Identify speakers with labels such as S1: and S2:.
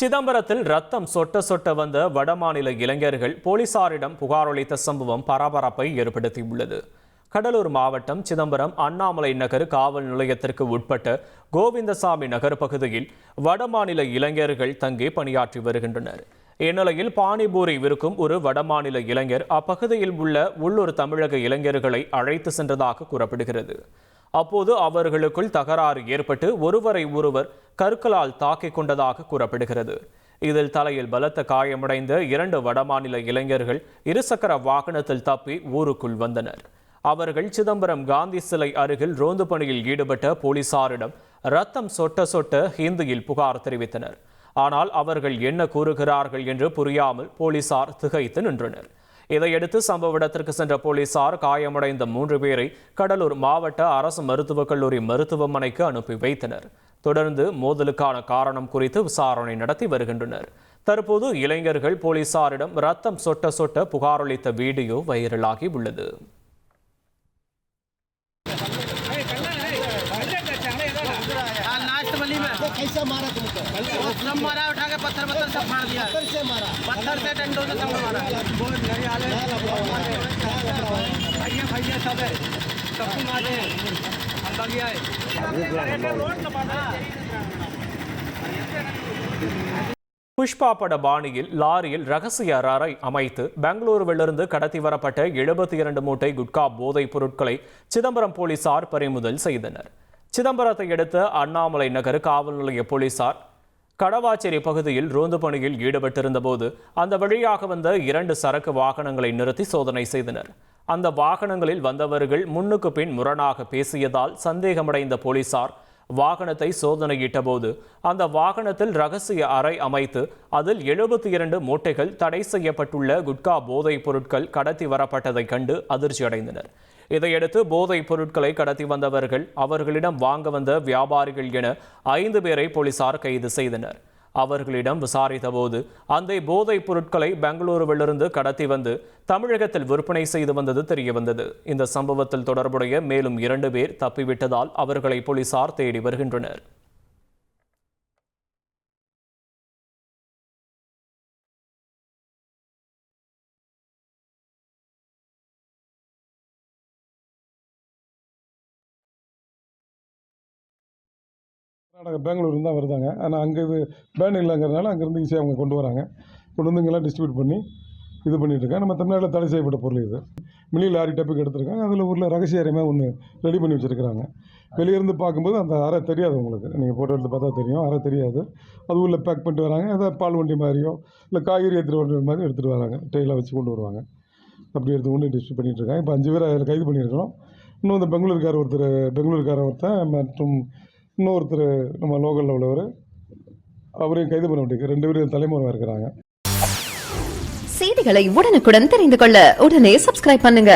S1: சிதம்பரத்தில் ரத்தம் சொட்ட சொட்ட வந்த வடமாநில இளைஞர்கள் போலீசாரிடம் புகார் அளித்த சம்பவம் பரபரப்பை ஏற்படுத்தியுள்ளது. கடலூர் மாவட்டம் சிதம்பரம் அண்ணாமலை நகர் காவல் நிலையத்திற்கு உட்பட்ட கோவிந்தசாமி நகர் பகுதியில் வடமாநில இளைஞர்கள் தங்கி பணியாற்றி வருகின்றனர். இந்நிலையில் பானிபூரி விற்கும் ஒரு வடமாநில இளைஞர் அப்பகுதியில் உள்ள உள்ளூர் தமிழக இளைஞர்களை அழைத்து சென்றதாக கூறப்படுகிறது. அப்போது அவர்களுக்குள் தகராறு ஏற்பட்டு ஒருவரை ஒருவர் கற்களால் தாக்கிக் கொண்டதாக கூறப்படுகிறது. இதில் தலையில் பலத்த காயமடைந்த 2 வடமாநில இளைஞர்கள் இருசக்கர வாகனத்தில் தப்பி ஊருக்குள் வந்தனர். அவர்கள் சிதம்பரம் காந்தி சிலை அருகில் ரோந்து பணியில் ஈடுபட்ட போலீசாரிடம் ரத்தம் சொட்ட சொட்ட ஹிந்தியில் புகார் தெரிவித்தனர். ஆனால் அவர்கள் என்ன கூறுகிறார்கள் என்று புரியாமல் போலீசார் திகைத்து நின்றனர். இதையடுத்து சம்பவ இடத்திற்கு சென்ற போலீசார் காயமடைந்த 3 பேரை கடலூர் மாவட்ட அரசு மருத்துவக் கல்லூரி மருத்துவமனைக்கு அனுப்பி வைத்தனர். தொடர்ந்து மோதலுக்கான காரணம் குறித்து விசாரணை நடத்தி வருகின்றனர். தற்போது இளைஞர்கள் போலீசாரிடம் ரத்தம் சொட்ட சொட்ட புகார் அளித்த வீடியோ வைரலாகி உள்ளது.
S2: कैसा मारा तुमको? मारा उठा के पत्थर सब फाड़ दिया। पत्थर से मारा? पत्थर से डंडों से मारा। बहुत घरियाले भैया सब है, सबको मारे हम बगिया है।
S1: புஷ்பா பட பாணியில் லாரியில் ரகசிய அறை அமைத்து பெங்களூருவிலிருந்து கடத்தி வரப்பட்ட 72 மூட்டை குட்கா போதைப் பொருட்களை சிதம்பரம் போலீசார் பறிமுதல் செய்தனர். சிதம்பரத்தை அடுத்த அண்ணாமலை நகர் காவல் நிலைய போலீசார் கடவாச்சேரி பகுதியில் ரோந்து பணியில் ஈடுபட்டிருந்த போது அந்த வழியாக வந்த 2 சரக்கு வாகனங்களை நிறுத்தி சோதனை செய்தனர். அந்த வாகனங்களில் வந்தவர்கள் முன்னுக்கு பின் முரணாக பேசியதால் சந்தேகமடைந்த போலீசார் வாகனத்தை சோதனையிட்ட போது அந்த வாகனத்தில் ரகசிய அறை அமைத்து அதில் 72 மூட்டைகள் தடை செய்யப்பட்டுள்ள குட்கா போதைப் பொருட்கள் கடத்தி வரப்பட்டதை கண்டு அதிர்ச்சி அடைந்தனர். இதையடுத்து போதைப் பொருட்களை கடத்தி வந்தவர்கள் அவர்களிடம் வாங்க வந்த வியாபாரிகள் என 5 பேரை போலீசார் கைது செய்தனர். அவர்களிடம் விசாரித்த போது அந்த போதைப் பொருட்களை பெங்களூருவிலிருந்து கடத்தி வந்து தமிழகத்தில் விற்பனை செய்து வந்தது தெரியவந்தது. இந்த சம்பவத்தில் தொடர்புடைய மேலும் 2 பேர் தப்பிவிட்டதால் அவர்களை போலீசார் தேடி வருகின்றனர்.
S3: பெங்களூர் தான் வருதாங்க. ஆனால் அங்கே இது பேன் இல்லைங்கிறதுனால அங்கேருந்து ஈஸியாக அவங்க கொண்டு வராங்க. கொண்டு வந்து இங்கெல்லாம் டிஸ்ட்ரிபியூட் பண்ணி இது பண்ணிகிட்ருக்காங்க. நம்ம தமிழ்நாட்டில் தடை செய்யப்பட்ட பொருள் இது. மினி லாரி டப்புக்கு எடுத்துருக்காங்க. அதில் ஊரில் ரகசிய அறையுமே ஒன்று ரெடி பண்ணி வச்சுருக்கிறாங்க. வெளியிருந்து பார்க்கும்போது அந்த அறை தெரியாது உங்களுக்கு. நீங்கள் ஃபோட்டோ எடுத்து பார்த்தா தெரியும், அறை தெரியாது. அது உள்ள பேக் பண்ணிட்டு வராங்க. ஏதாவது பால் வண்டி மாதிரியோ இல்லை காய்கறி எடுத்துகிட்டு வண்டி மாதிரி எடுத்துகிட்டு வராங்க. ட்ரெயினில் வச்சு கொண்டு வருவாங்க. அப்படி எடுத்து கொண்டு டிஸ்ட்ரிபியூட் பண்ணிகிட்ருக்காங்க. இப்போ 5 பேர் அதில் கைது பண்ணியிருக்கிறோம். இன்னும் இந்த பெங்களூருக்கார ஒருத்தன் மற்றும் இன்னொருத்தர் நம்ம லோக்கலில் உள்ளவர் அவரையும் கைது பண்ண முடியும். 2 பேரும் தலைமுறை இருக்கிறாங்க.
S4: செய்திகளை உடனுக்குடன் தெரிந்து கொள்ள உடனே சப்ஸ்கிரைப் பண்ணுங்க.